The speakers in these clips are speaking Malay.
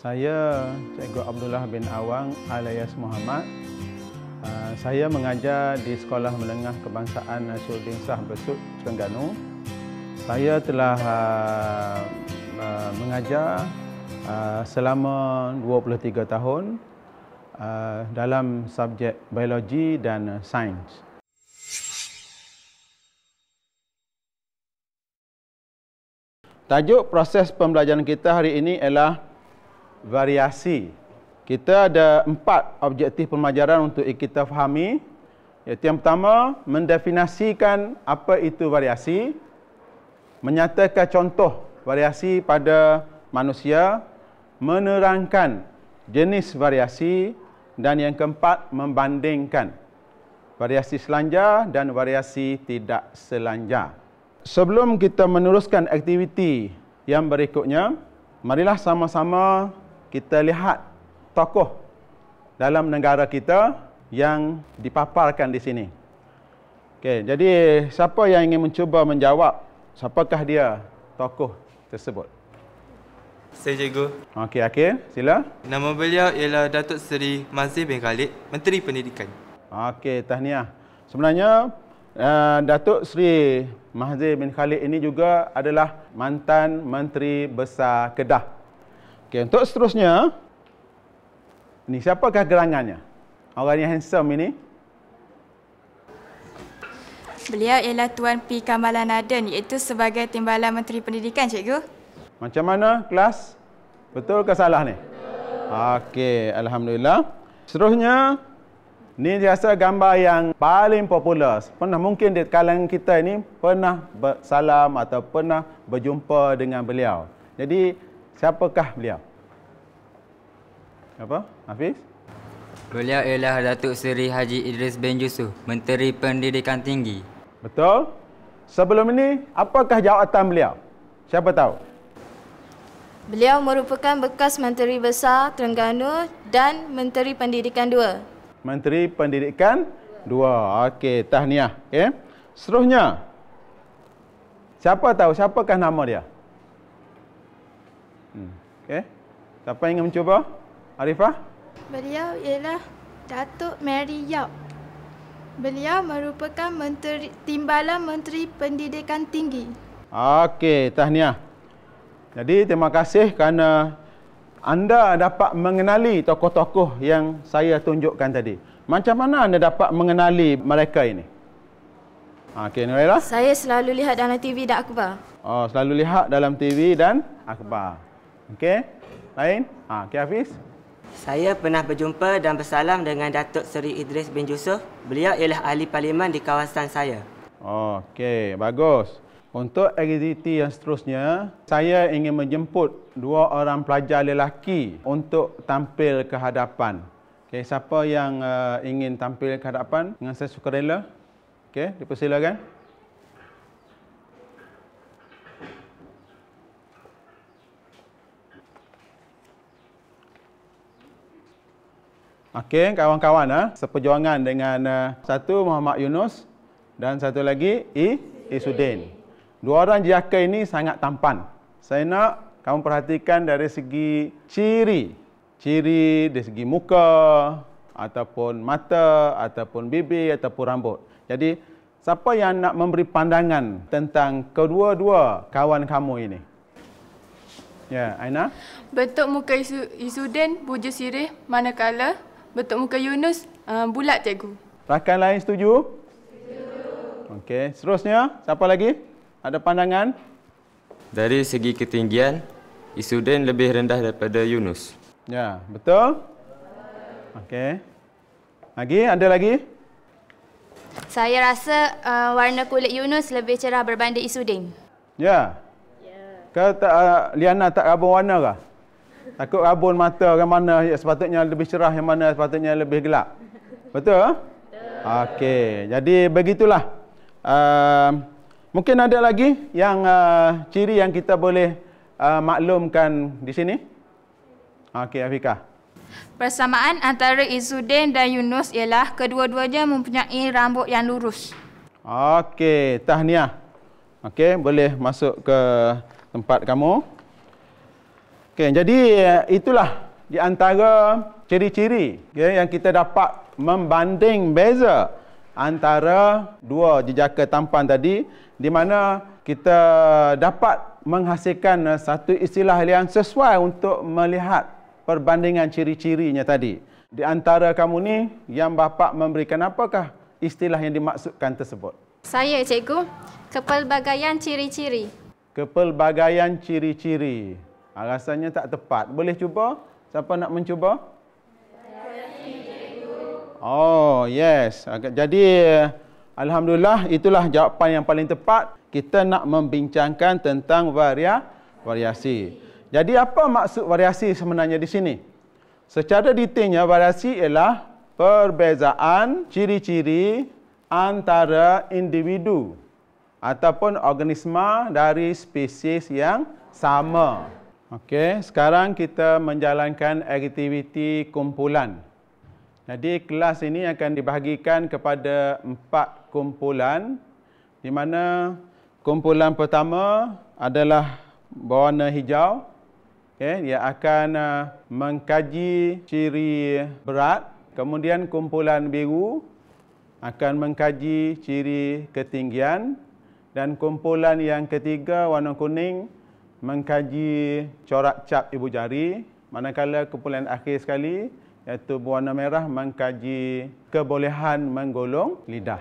Saya Cikgu Abdullah bin Awang alias Muhammad. Saya mengajar di Sekolah Menengah Kebangsaan Nasruddin Shah Besut, Terengganu. Saya telah mengajar selama 23 tahun dalam subjek biologi dan sains. Tajuk proses pembelajaran kita hari ini ialah variasi. Kita ada 4 objektif pembelajaran untuk kita fahami. Iaitu yang pertama, mendefinisikan apa itu variasi, menyatakan contoh variasi pada manusia, menerangkan jenis variasi, dan yang keempat, membandingkan variasi selanjar dan variasi tidak selanjar. Sebelum kita meneruskan aktiviti yang berikutnya, marilah sama-sama kita lihat tokoh dalam negara kita yang dipaparkan di sini. Okey, jadi siapa yang ingin mencuba menjawab siapakah dia tokoh tersebut? Saya cikgu. Okey, Akhil, sila. Nama beliau ialah Datuk Seri Mazhir bin Khalid, Menteri Pendidikan. Okey, tahniah. Sebenarnya Datuk Seri Mazhir bin Khalid ini juga adalah mantan Menteri Besar Kedah. Okey, untuk seterusnya, ni siapakah gerangannya? Orang yang handsome ini? Beliau ialah Tuan P. Kamalan Aden, iaitu sebagai Timbalan Menteri Pendidikan, cikgu. Macam mana kelas? Betul ke salah ni? Okey, alhamdulillah. Seterusnya, ni biasa gambar yang paling popular. Mungkin di kalangan kita ini pernah bersalam atau pernah berjumpa dengan beliau. Jadi, siapakah beliau? Apa? Hafiz? Beliau ialah Datuk Seri Haji Idris bin Yusof, Menteri Pendidikan Tinggi. Betul. Sebelum ini, apakah jawatan beliau? Siapa tahu? Beliau merupakan bekas Menteri Besar Terengganu dan Menteri Pendidikan 2. Menteri Pendidikan 2. Okey, tahniah. Okay. Seterusnya, siapa tahu siapakah nama dia? Okey. Siapa ingin mencuba? Arifah? Beliau ialah Datuk Mary Yap. Beliau merupakan Timbalan Menteri Pendidikan Tinggi. Okey, tahniah. Jadi, terima kasih kerana anda dapat mengenali tokoh-tokoh yang saya tunjukkan tadi. Macam mana anda dapat mengenali mereka ini? Okey, Nurailah. Saya selalu lihat dalam TV dan akhbar. Oh, selalu lihat dalam TV dan akhbar. Okey. Lain? Okey, Hafiz. Saya pernah berjumpa dan bersalam dengan Datuk Seri Idris bin Yusof. Beliau ialah ahli parlimen di kawasan saya. Okey, bagus. Untuk aktiviti yang seterusnya, saya ingin menjemput 2 orang pelajar lelaki untuk tampil ke hadapan. Okey, siapa yang ingin tampil ke hadapan dengan saya sukarela? Okey, dipersilakan. Okey, kawan-kawan, seperjuangan dengan satu Muhammad Yunus dan satu lagi Isudin. 2 orang jaka ini sangat tampan. Saya nak kamu perhatikan dari segi ciri dari segi muka, ataupun mata, ataupun bibir, ataupun rambut. Jadi, siapa yang nak memberi pandangan tentang kedua-dua kawan kamu ini? Ya, Aina? Bentuk muka Isudin bujur sirih, manakala bentuk muka Yunus bulat, cikgu. Rakan lain setuju? Setuju. Okey, seterusnya, siapa lagi? Ada pandangan? Dari segi ketinggian, Isudin lebih rendah daripada Yunus. Ya, betul? Okey. Lagi? Ada lagi? Saya rasa warna kulit Yunus lebih cerah berbanding Isudin. Ya? Kau Liana tak rabun warna ke? Takut rabun mata yang mana sepatutnya lebih cerah, yang mana sepatutnya lebih gelap? Betul? Betul. Okey, jadi begitulah. Mungkin ada lagi yang ciri yang kita boleh maklumkan di sini? Okey, Afiqah. Persamaan antara Isudin dan Yunus ialah kedua-duanya mempunyai rambut yang lurus. Okey, tahniah. Okey, boleh masuk ke tempat kamu. Okay, jadi itulah di antara ciri-ciri yang kita dapat membanding beza antara dua jejaka tampan tadi, di mana kita dapat menghasilkan satu istilah yang sesuai untuk melihat perbandingan ciri-cirinya tadi. Di antara kamu ni, yang bapa memberikan apakah istilah yang dimaksudkan tersebut? Saya, cikgu. Kepelbagaian ciri-ciri. Kepelbagaian ciri-ciri. Rasanya tak tepat. Boleh cuba? Siapa nak mencuba? Oh, yes. Jadi, alhamdulillah, itulah jawapan yang paling tepat. Kita nak membincangkan tentang variasi. Jadi, apa maksud variasi sebenarnya di sini? Secara detailnya, variasi ialah perbezaan ciri-ciri antara individu ataupun organisma dari spesies yang sama. Okey, sekarang kita menjalankan aktiviti kumpulan. Jadi kelas ini akan dibahagikan kepada 4 kumpulan, di mana kumpulan pertama adalah berwarna hijau. Okay, dia akan mengkaji ciri berat. Kemudian kumpulan biru akan mengkaji ciri ketinggian. Dan kumpulan yang ketiga, warna kuning, mengkaji corak cap ibu jari. Manakala kumpulan akhir sekali, iaitu berwarna merah, mengkaji kebolehan menggolong lidah.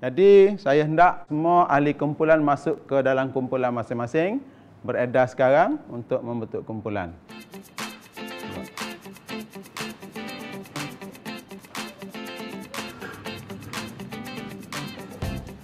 Jadi, saya hendak semua ahli kumpulan masuk ke dalam kumpulan masing-masing. Beredar sekarang untuk membentuk kumpulan.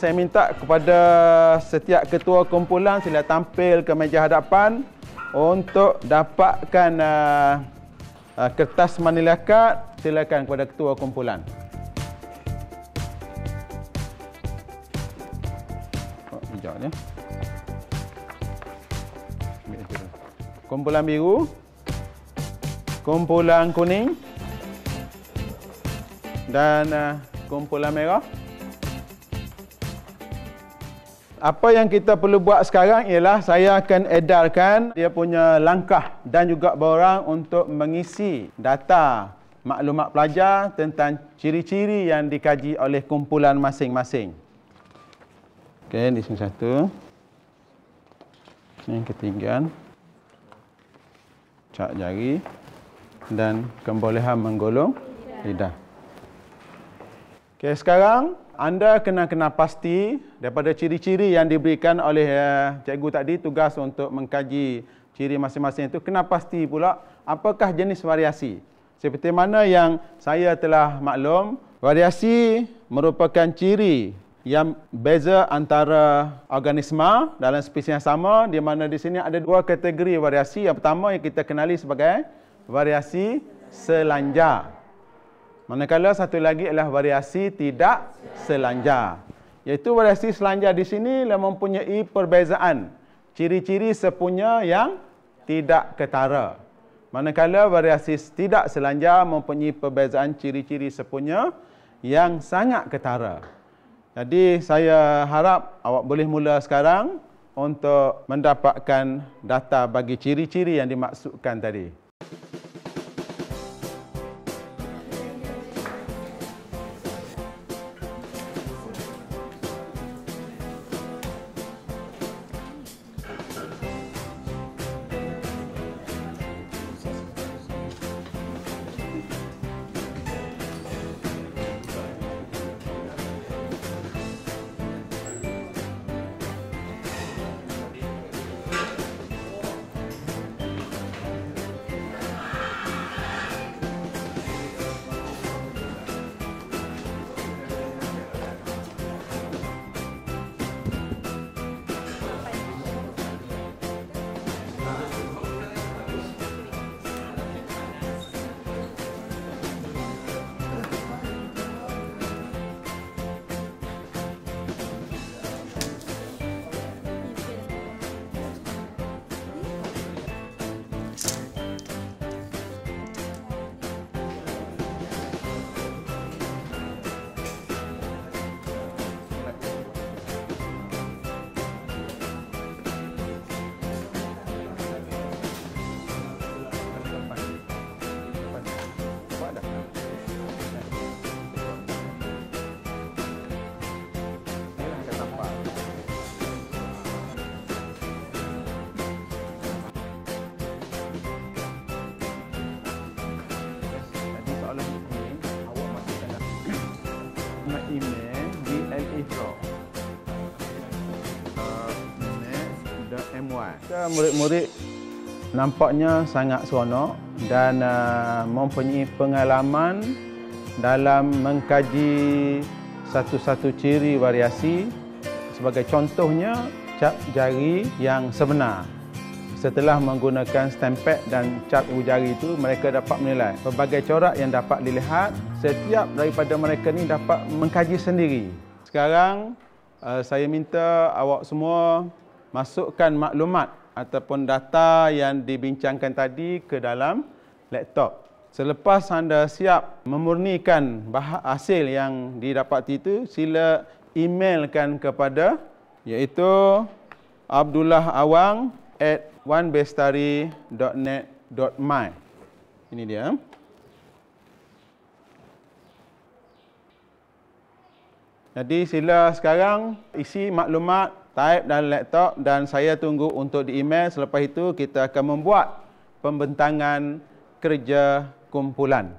Saya minta kepada setiap ketua kumpulan sila tampil ke meja hadapan untuk dapatkan kertas manila card. Silakan kepada ketua kumpulan. Oh, hijau ni. Kumpulan biru, kumpulan kuning dan kumpulan merah. Apa yang kita perlu buat sekarang ialah saya akan edarkan dia punya langkah dan juga borang untuk mengisi data maklumat pelajar tentang ciri-ciri yang dikaji oleh kumpulan masing-masing. Okey, di sini satu. Ini ketinggian, cap jari dan kebolehan menggolong lidah. Okey, sekarang anda kena pasti daripada ciri-ciri yang diberikan oleh cikgu tadi, tugas untuk mengkaji ciri masing-masing itu, kena pasti pula apakah jenis variasi. Seperti mana yang saya telah maklum, variasi merupakan ciri yang beza antara organisma dalam spesies yang sama, di mana di sini ada 2 kategori variasi. Yang pertama yang kita kenali sebagai variasi selanjar. Manakala satu lagi adalah variasi tidak selanjar. Iaitu variasi selanjar di sini mempunyai perbezaan ciri-ciri sepunya yang tidak ketara. Manakala variasi tidak selanjar mempunyai perbezaan ciri-ciri sepunya yang sangat ketara. Jadi saya harap awak boleh mula sekarang untuk mendapatkan data bagi ciri-ciri yang dimaksudkan tadi. alamat email blafro.net.my. Murid-murid nampaknya sangat seronok dan mempunyai pengalaman dalam mengkaji satu-satu ciri variasi. Sebagai contohnya, cap jari yang sebenar. Setelah menggunakan stempad dan cap ibu jari itu, mereka dapat menilai pelbagai corak yang dapat dilihat. Setiap daripada mereka ni dapat mengkaji sendiri. Sekarang saya minta awak semua masukkan maklumat ataupun data yang dibincangkan tadi ke dalam laptop. Selepas anda siap memurnikan hasil yang didapati itu, sila emailkan kepada iaitu abdullahawang@onebestari.net.my. Ini dia. Jadi sila sekarang isi maklumat, type dalam laptop dan saya tunggu untuk di-email. Selepas itu kita akan membuat pembentangan kerja kumpulan.